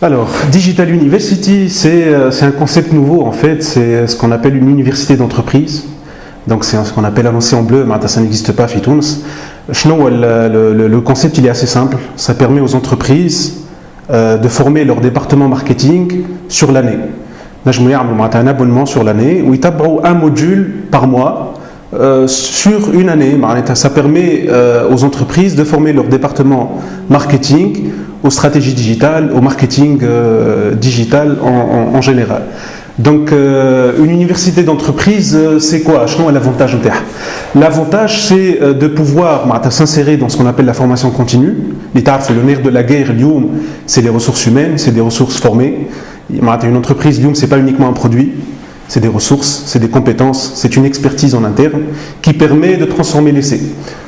Alors, Digital University, c'est un concept nouveau en fait, c'est ce qu'on appelle une université d'entreprise. Donc c'est ce qu'on appelle annoncé en bleu, mais ça n'existe pas à Tunis. Le concept il est assez simple, ça permet aux entreprises de former leur département marketing sur l'année. Nous avons un abonnement sur l'année où ils tapent un module par mois sur une année. Ça permet aux entreprises de former leur département marketing aux stratégies digitales, au marketing digital en général. Donc, une université d'entreprise, c'est quoi? L'avantage, l'avantage, c'est de pouvoir s'insérer dans ce qu'on appelle la formation continue. L'État, c'est le nerf de la guerre. C'est les ressources humaines, c'est des ressources formées. Une entreprise, c'est pas uniquement un produit. C'est des ressources, c'est des compétences, c'est une expertise en interne qui permet de transformer l'essai.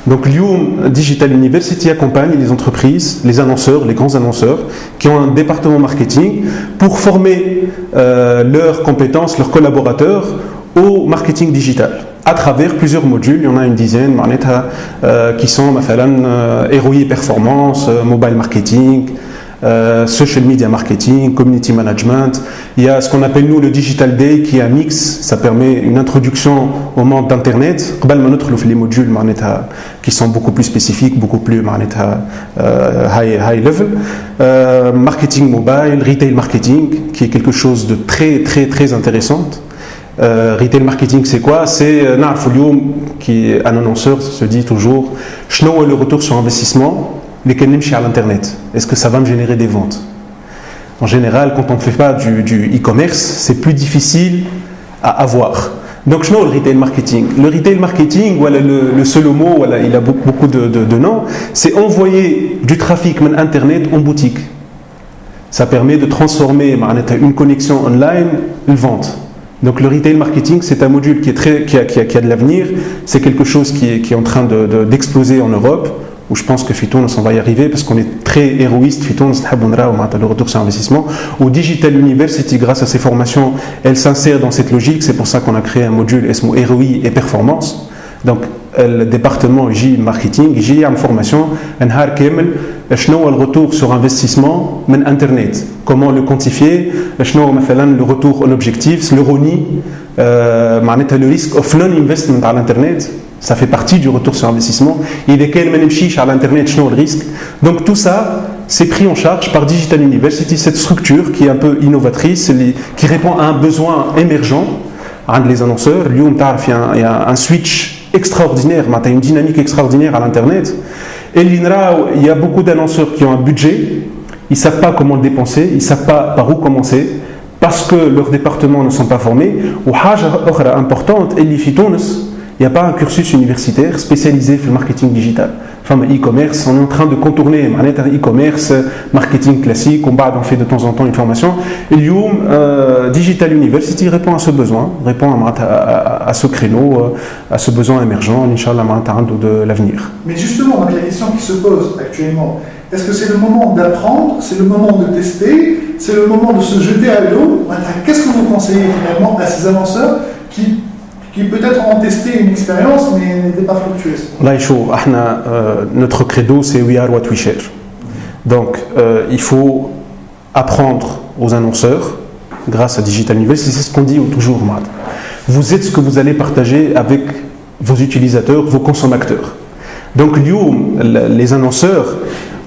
Donc Lyoum Digital University accompagne les entreprises, les annonceurs, les grands annonceurs qui ont un département marketing pour former leurs compétences, leurs collaborateurs au marketing digital à travers plusieurs modules. Il y en a une dizaine qui sont ROI performance, mobile marketing, social media marketing, community management. Il y a ce qu'on appelle nous le Digital Day qui est un mix, ça permet une introduction au monde d'Internet. Les modules qui sont beaucoup plus spécifiques, beaucoup plus high level. Marketing mobile, retail marketing qui est quelque chose de très très très intéressant. Retail marketing c'est quoi? C'est qui est un annonceur se dit toujours le retour sur investissement à l'internet. Est-ce que ça va me générer des ventes? En général, quand on ne fait pas du e-commerce, c'est plus difficile à avoir. Donc, le retail marketing. Le retail marketing, voilà, le seul mot, voilà, il a beaucoup de noms, c'est envoyer du trafic internet en boutique. Ça permet de transformer une connexion online, une vente. Donc le retail marketing, c'est un module qui a de l'avenir. C'est quelque chose qui est en train d'exploser en Europe. Où je pense que Fitoun, on va y arriver parce qu'on est très héroïste. Fitoun, le retour sur investissement. Au Digital University, grâce à ses formations, elle s'insère dans cette logique. C'est pour ça qu'on a créé un module ROI et performance. Donc, le département marketing, il y a une formation, le retour sur investissement من Internet. Comment le quantifier? Le retour en objectif, le RONI, le risk of non-investment à l'Internet. Ça fait partie du retour sur investissement. Il est quel à l'internet, le risque. Donc tout ça, c'est pris en charge par Digital University, cette structure qui est un peu innovatrice, qui répond à un besoin émergent. Les annonceurs, il y a un switch extraordinaire, il y a une dynamique extraordinaire à l'internet. Et il y a beaucoup d'annonceurs qui ont un budget, ils ne savent pas comment le dépenser, ils ne savent pas par où commencer, parce que leurs départements ne sont pas formés. Ou chose importante, il n'y a pas un cursus universitaire spécialisé dans le marketing digital. Enfin, e-commerce, on est en train de contourner e-commerce, marketing classique, on fait de temps en temps une formation. Et Digital University répond à ce besoin, répond à ce créneau, à ce besoin émergent, Inch'Allah, de l'avenir. Mais justement, la question qui se pose actuellement, est-ce que c'est le moment d'apprendre, c'est le moment de tester, c'est le moment de se jeter à l'eau? Qu'est-ce que vous conseillez finalement à ces annonceurs qui peut-être ont testé une expérience mais n'étaient pas fructueuses? Notre credo c'est We are what we share. Donc il faut apprendre aux annonceurs grâce à Digital University, c'est ce qu'on dit toujours. Vous êtes ce que vous allez partager avec vos utilisateurs, vos consommateurs. Donc les annonceurs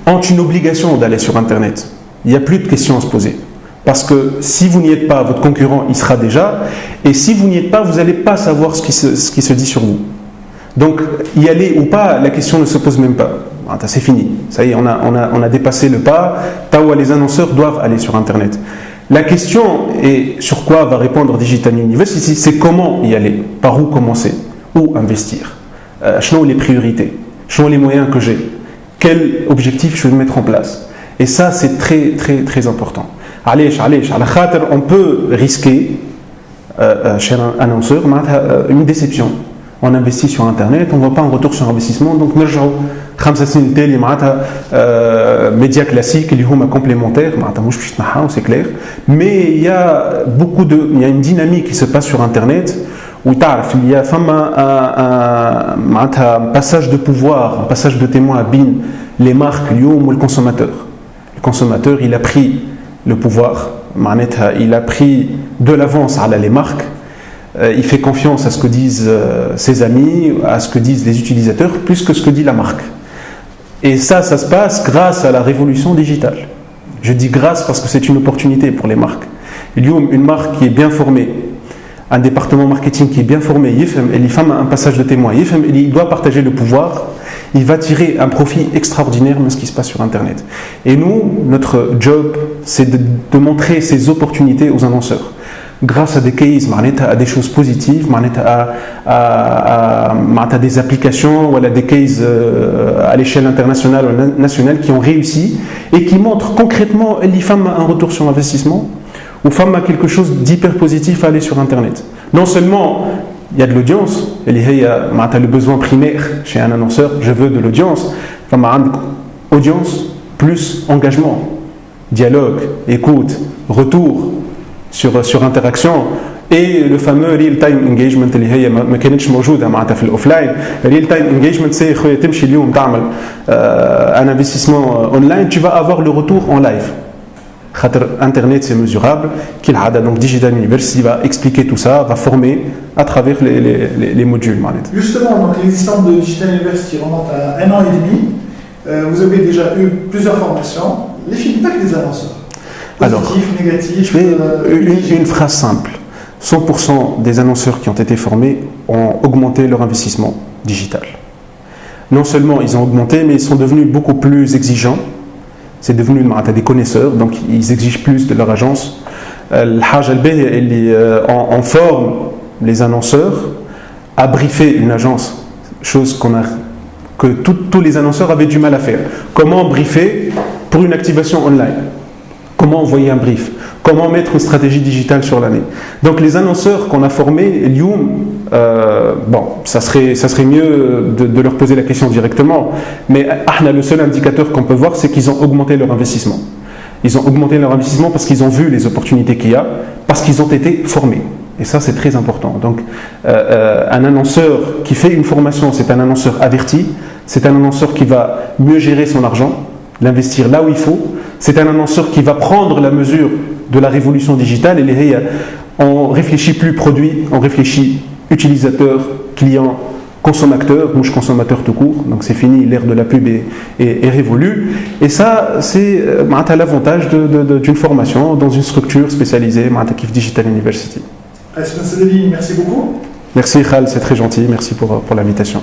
ont une obligation d'aller sur Internet. Il n'y a plus de questions à se poser. Parce que si vous n'y êtes pas, votre concurrent y sera déjà. Et si vous n'y êtes pas, vous n'allez pas savoir ce qui se dit sur vous. Donc, y aller ou pas, la question ne se pose même pas. C'est fini. Ça y est, on a dépassé le pas. Les annonceurs doivent aller sur Internet. La question est sur quoi va répondre Digital University, c'est comment y aller, par où commencer, où investir, quelles sont les priorités, quels sont les moyens que j'ai, quel objectif je vais mettre en place. Et ça, c'est très, très, très important. On peut risquer, cher annonceur, une déception. On investit sur Internet, on ne voit pas un retour sur investissement, donc nous médias classiques, les complémentaires, c'est clair. Mais il y a une dynamique qui se passe sur Internet où il y a un passage de pouvoir, un passage de témoin à BIN, les marques, ou le consommateur. Le consommateur, il a pris le pouvoir. Il a pris de l'avance à les marques. Il fait confiance à ce que disent ses amis, à ce que disent les utilisateurs, plus que ce que dit la marque. Et ça se passe grâce à la révolution digitale. Je dis grâce parce que c'est une opportunité pour les marques. Il y a une marque qui est bien formée, un département marketing qui est bien formé, il fait un passage de témoin, il doit partager le pouvoir, il va tirer un profit extraordinaire de ce qui se passe sur Internet. Et nous, notre job, c'est de montrer ces opportunités aux annonceurs. Grâce à des cases, à des choses positives, à des applications ou à des cases à l'échelle internationale ou nationale qui ont réussi et qui montrent concrètement un retour sur investissement ou quelque chose d'hyper positif à aller sur Internet. Non seulement il y a de l'audience, il y a le besoin primaire chez un annonceur, je veux de l'audience, audience plus engagement, dialogue, écoute, retour sur interaction et le fameux real-time engagement اللي هي ما كانتش موجوده معناتها في الاوفلاين. real-time engagement c'est خويا تمشي اليوم تعمل un investissement online, tu vas avoir le retour en live. Internet c'est mesurable, donc Digital University va expliquer tout ça, va former à travers les modules. Justement, donc l'existence de Digital University remonte à 1 an et demi. Vous avez déjà eu plusieurs formations. Les feedbacks des annonceurs, positifs, négatifs. Une phrase simple. 100% des annonceurs qui ont été formés ont augmenté leur investissement digital. Non seulement ils ont augmenté, mais ils sont devenus beaucoup plus exigeants. C'est devenu des connaisseurs, donc ils exigent plus de leur agence. On forme les annonceurs à briefer une agence, chose que tous les annonceurs avaient du mal à faire. Comment briefer pour une activation online? Comment envoyer un brief? Comment mettre une stratégie digitale sur l'année? Donc les annonceurs qu'on a formés, ça serait mieux de leur poser la question directement. Mais le seul indicateur qu'on peut voir, c'est qu'ils ont augmenté leur investissement. Ils ont augmenté leur investissement parce qu'ils ont vu les opportunités qu'il y a, parce qu'ils ont été formés. Et ça, c'est très important. Donc, un annonceur qui fait une formation, c'est un annonceur averti, c'est un annonceur qui va mieux gérer son argent, l'investir là où il faut. C'est un annonceur qui va prendre la mesure de la révolution digitale. Et on réfléchit plus produit, on réfléchit utilisateur, client, consommateur, mouche consommateur tout court. Donc c'est fini, l'ère de la pub est révolue. Et ça, c'est l'avantage d'une formation dans une structure spécialisée, Kif Digital University. Merci beaucoup. Merci Khal, c'est très gentil. Merci pour l'invitation.